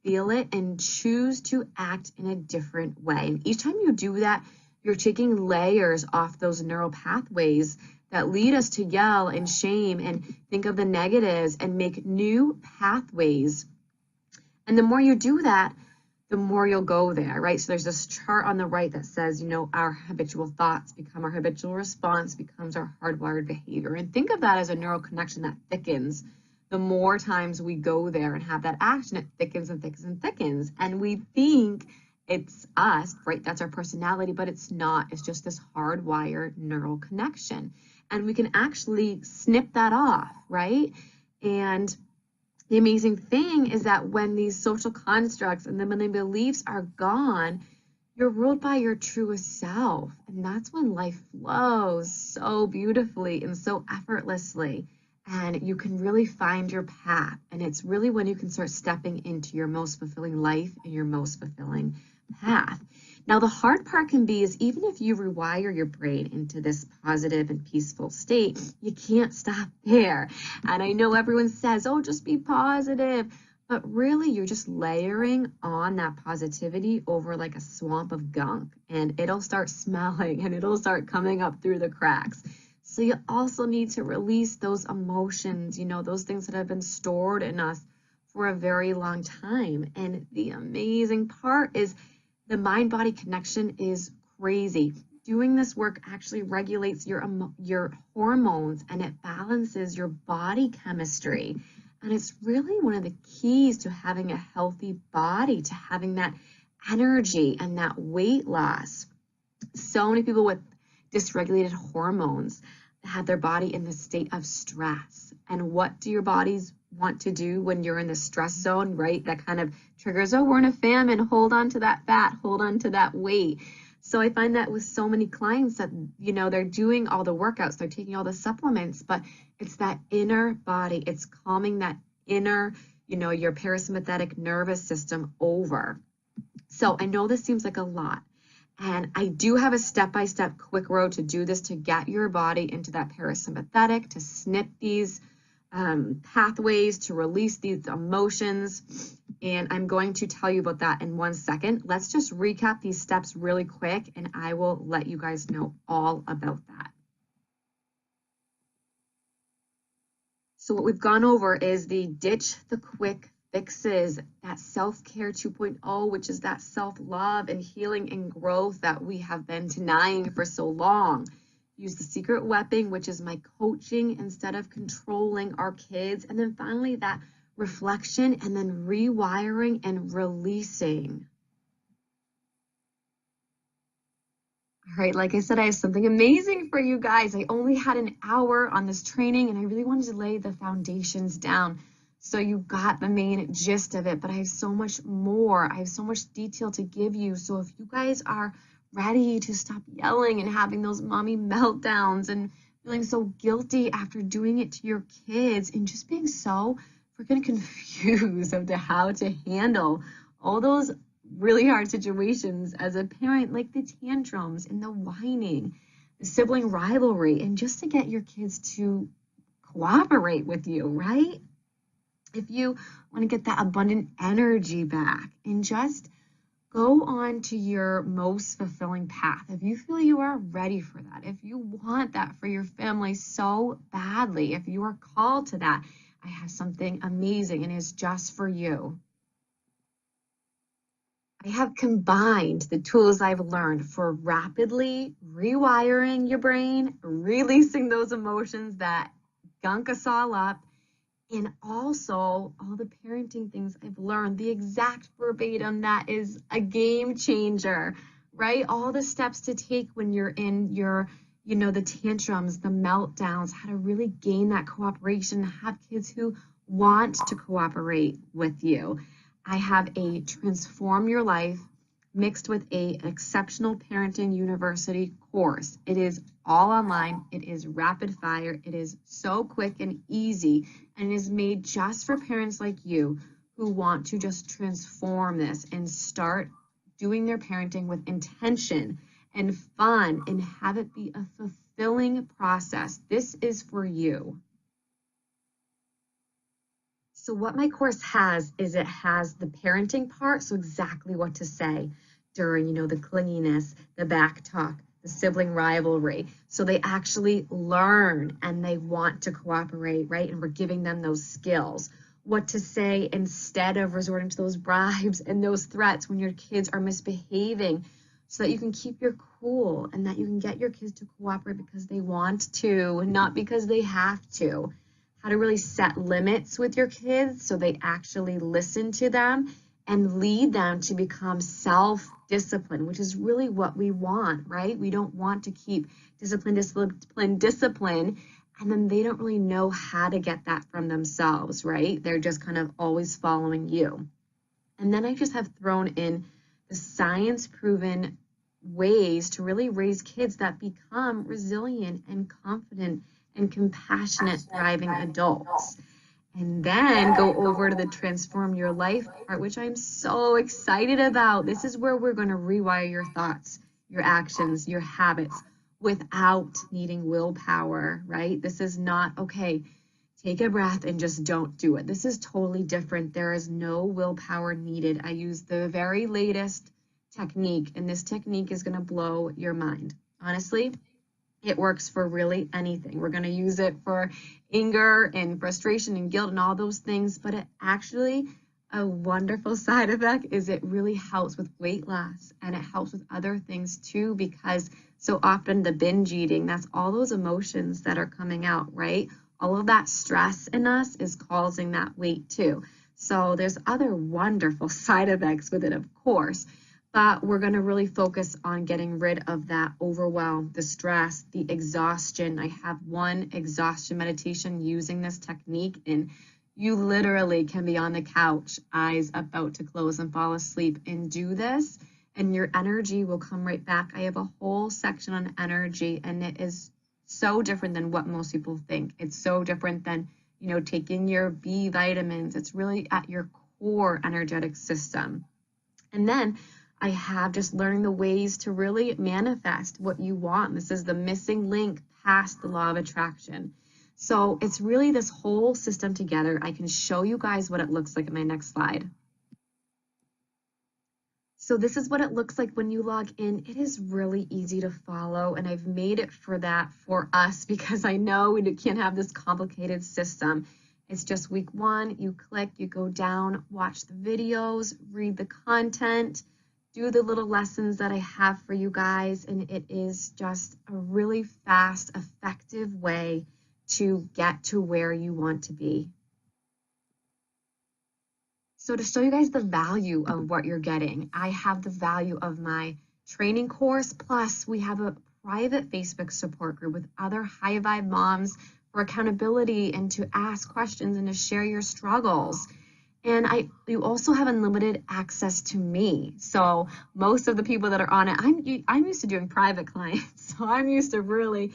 feel it, and choose to act in a different way. And each time you do that, you're taking layers off those neural pathways that lead us to yell and shame and think of the negatives and make new pathways. And the more you do that, the more you'll go there, right? So there's this chart on the right that says, you know, our habitual thoughts become our habitual response, becomes our hardwired behavior. And think of that as a neural connection that thickens. The more times we go there and have that action, it thickens and thickens and thickens. And we think it's us, right? That's our personality, but it's not. It's just this hardwired neural connection. And we can actually snip that off, right? And the amazing thing is that when these social constructs and the limiting beliefs are gone, you're ruled by your truest self. And that's when life flows so beautifully and so effortlessly. And you can really find your path. And it's really when you can start stepping into your most fulfilling life and your most fulfilling path. Now, the hard part can be is even if you rewire your brain into this positive and peaceful state, you can't stop there. And I know everyone says, oh, just be positive. But really, you're just layering on that positivity over like a swamp of gunk. And it'll start smelling and it'll start coming up through the cracks. So you also need to release those emotions, you know, those things that have been stored in us for a very long time. And the amazing part is the mind-body connection is crazy. Doing this work actually regulates your hormones and it balances your body chemistry. And it's really one of the keys to having a healthy body, to having that energy and that weight loss. So many people with dysregulated hormones have their body in the state of stress. And what do your bodies want to do when you're in the stress zone, right? That kind of triggers, oh, we're in a famine, hold on to that fat, hold on to that weight. So I find that with so many clients that, you know, they're doing all the workouts, they're taking all the supplements, but it's that inner body, it's calming that inner, you know, your parasympathetic nervous system over. So I know this seems like a lot. And I do have a step-by-step quick road to do this, to get your body into that parasympathetic, to snip these pathways, to release these emotions. And I'm going to tell you about that in 1 second. Let's just recap these steps really quick, and I will let you guys know all about that. So what we've gone over is the ditch the quick fixes, that self-care 2.0, which is that self-love and healing and growth that we have been denying for so long. Use the secret weapon, which is my coaching instead of controlling our kids. And then finally that reflection and then rewiring and releasing. All right, like I said, I have something amazing for you guys. I only had an hour on this training and I really wanted to lay the foundations down. So you got the main gist of it, but I have so much more. I have so much detail to give you. So if you guys are ready to stop yelling and having those mommy meltdowns and feeling so guilty after doing it to your kids and just being so freaking confused as to how to handle all those really hard situations as a parent, like the tantrums and the whining, the sibling rivalry, and just to get your kids to cooperate with you, right? If you want to get that abundant energy back and just go on to your most fulfilling path, if you feel you are ready for that, if you want that for your family so badly, if you are called to that, I have something amazing and it's just for you. I have combined the tools I've learned for rapidly rewiring your brain, releasing those emotions that gunk us all up, and also all the parenting things I've learned, the exact verbatim that is a game changer, right? All the steps to take when you're in your, the tantrums, the meltdowns, how to really gain that cooperation, have kids who want to cooperate with you. I have a Transform Your Life mixed with a Exceptional Parenting University course. It is all online. It is rapid fire. It is so quick and easy, and it is made just for parents like you who want to just transform this and start doing their parenting with intention and fun and have it be a fulfilling process. This is for you. So what my course has is it has the parenting part, so exactly what to say during, the clinginess, the back talk, the sibling rivalry. So they actually learn and they want to cooperate, right? And we're giving them those skills. What to say instead of resorting to those bribes and those threats when your kids are misbehaving, so that you can keep your cool and that you can get your kids to cooperate because they want to, not because they have to. How to really set limits with your kids so they actually listen to them and lead them to become self-disciplined, which is really what we want, right? We don't want to keep discipline, and then they don't really know how to get that from themselves, right? They're just kind of always following you. And then I just have thrown in the science-proven ways to really raise kids that become resilient and confident and compassionate, thriving adults. And then go over to the Transform Your Life part, which I'm so excited about. This is where we're going to rewire your thoughts, your actions, your habits without needing willpower, right? This is not, okay, take a breath and just don't do it. This is totally different. There is no willpower needed. I use the very latest technique, and this technique is going to blow your mind. Honestly, it works for really anything. We're going to use it for anger and frustration and guilt and all those things, but it actually, a wonderful side effect is it really helps with weight loss, and it helps with other things too, because so often the binge eating, that's all those emotions that are coming out, right? All of that stress in us is causing that weight too. So there's other wonderful side effects with it, of course, but we're going to really focus on getting rid of that overwhelm, the stress, the exhaustion. I have one exhaustion meditation using this technique, and you literally can be on the couch, eyes about to close and fall asleep, and do this, and your energy will come right back. I have a whole section on energy, and it is so different than what most people think. It's so different than, taking your B vitamins. It's really at your core energetic system. And then I have just learning the ways to really manifest what you want. This is the missing link past the law of attraction. So it's really this whole system together. I can show you guys what it looks like in my next slide. So this is what it looks like when you log in. It is really easy to follow, and I've made it for that for us because I know we can't have this complicated system. It's just week 1, you click, you go down, watch the videos, read the content, do the little lessons that I have for you guys, and it is just a really fast, effective way to get to where you want to be. So to show you guys the value of what you're getting, I have the value of my training course, plus we have a private Facebook support group with other high vibe moms for accountability and to ask questions and to share your struggles. And you also have unlimited access to me. So most of the people that are on it, I'm used to doing private clients. So I'm used to really,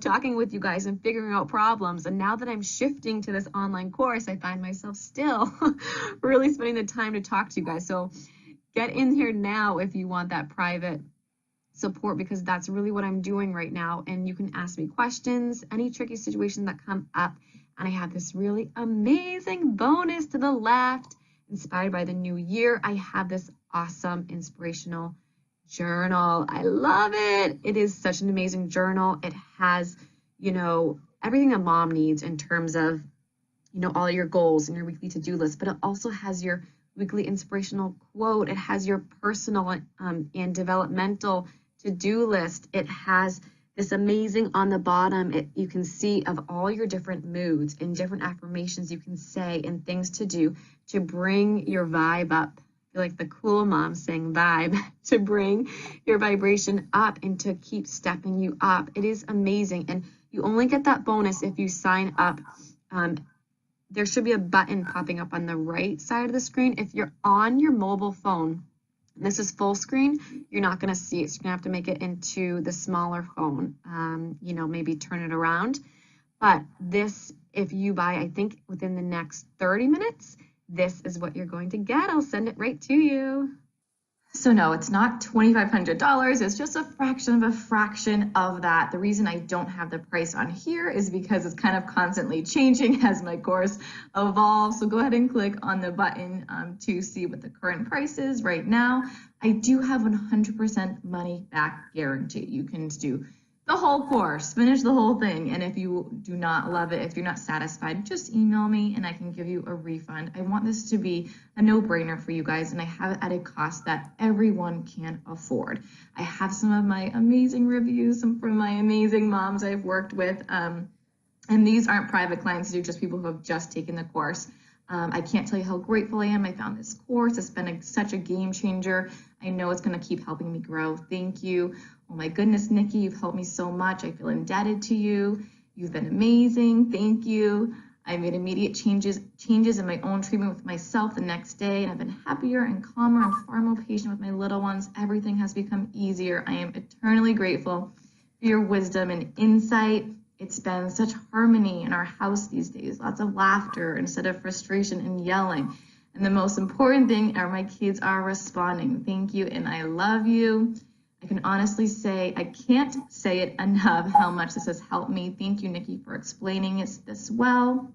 talking with you guys and figuring out problems. And now that I'm shifting to this online course, I find myself still really spending the time to talk to you guys. So get in here now if you want that private support, because that's really what I'm doing right now. And you can ask me questions, any tricky situations that come up. And I have this really amazing bonus to the left, inspired by the new year. I have this awesome inspirational journal. I love it. It is such an amazing journal. It has, everything a mom needs in terms of, all your goals and your weekly to-do list, but it also has your weekly inspirational quote. It has your personal and developmental to-do list. It has this amazing on the bottom, you can see of all your different moods and different affirmations you can say and things to do to bring your vibe up. I feel like the cool mom saying vibe, to bring your vibration up and to keep stepping you up. It is amazing. And you only get that bonus if you sign up. There should be a button popping up on the right side of the screen. If you're on your mobile phone, this is full screen, you're not going to see it. So you're going to have to make it into the smaller phone, maybe turn it around. But this, if you buy, I think within the next 30 minutes, this is what you're going to get. I'll send it right to you. So no, it's not $2,500. It's just a fraction of that. The reason I don't have the price on here is because it's kind of constantly changing as my course evolves. So go ahead and click on the button to see what the current price is right now. I do have 100% money back guarantee. You can do the whole course, finish the whole thing. And if you do not love it, if you're not satisfied, just email me and I can give you a refund. I want this to be a no-brainer for you guys, and I have it at a cost that everyone can afford. I have some of my amazing reviews from my amazing moms I've worked with, and these aren't private clients, they're just people who have just taken the course. I can't tell you how grateful I am. I found this course. It's been such a game changer. I know it's going to keep helping me grow. Thank you. Oh my goodness, Nikki, you've helped me so much. I feel indebted to you. You've been amazing. Thank you. I made immediate changes in my own treatment with myself the next day, and I've been happier and calmer and far more patient with my little ones. Everything has become easier. I am eternally grateful for your wisdom and insight. It's been such harmony in our house these days, lots of laughter instead of frustration and yelling. And the most important thing are my kids are responding. Thank you, and I love you. I can honestly say, I can't say it enough how much this has helped me. Thank you, Nikki, for explaining it this well.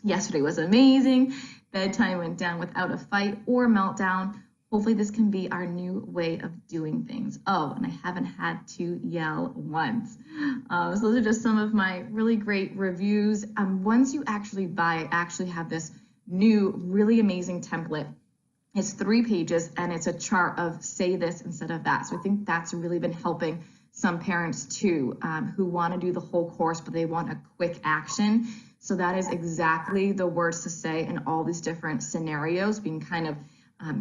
Yesterday was amazing. Bedtime went down without a fight or meltdown. Hopefully this can be our new way of doing things. Oh, and I haven't had to yell once. So those are just some of my really great reviews. Once you actually buy, I actually have this new really amazing template. It's 3 pages and it's a chart of say this instead of that. So I think that's really been helping some parents too, who want to do the whole course, but they want a quick action. So that is exactly the words to say in all these different scenarios. We can kind of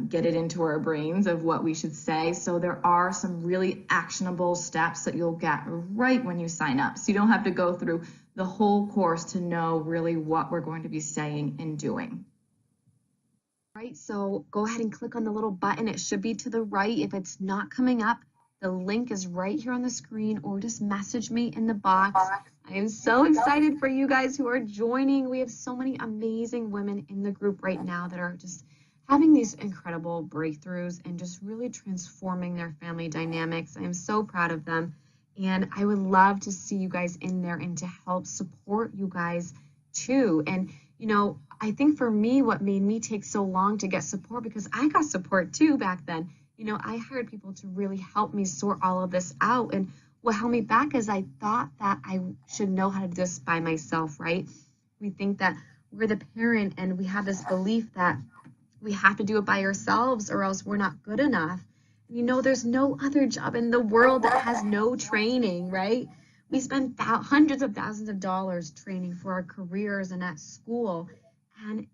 get it into our brains of what we should say. So there are some really actionable steps that you'll get right when you sign up. So you don't have to go through the whole course to know really what we're going to be saying and doing. Right, so go ahead and click on the little button. It should be to the right. If it's not coming up, the link is right here on the screen, or just message me in the box. I am so excited for you guys who are joining. We have so many amazing women in the group right now that are just having these incredible breakthroughs and just really transforming their family dynamics. I am so proud of them, and I would love to see you guys in there and to help support you guys too. And I think for me, what made me take so long to get support, because I got support too back then, I hired people to really help me sort all of this out. And what held me back is I thought that I should know how to do this by myself, right? We think that we're the parent and we have this belief that we have to do it by ourselves or else we're not good enough. There's no other job in the world that has no training, right? We spend hundreds of thousands of dollars training for our careers and at school, and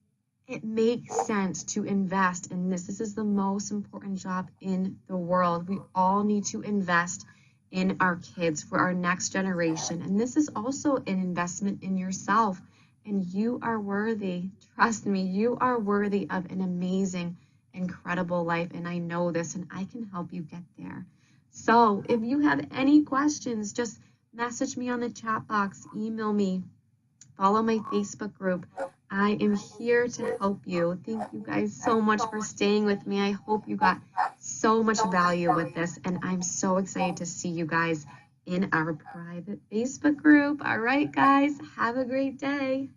it makes sense to invest in this. This is the most important job in the world. We all need to invest in our kids for our next generation, and this is also an investment in yourself, and you are worthy. Trust me, you are worthy of an amazing, incredible life, and I know this, and I can help you get there. So if you have any questions, just message me on the chat box, email me, follow my Facebook group. I am here to help you. Thank you guys so much for staying with me. I hope you got so much value with this, and I'm so excited to see you guys in our private Facebook group. All right, guys, have a great day.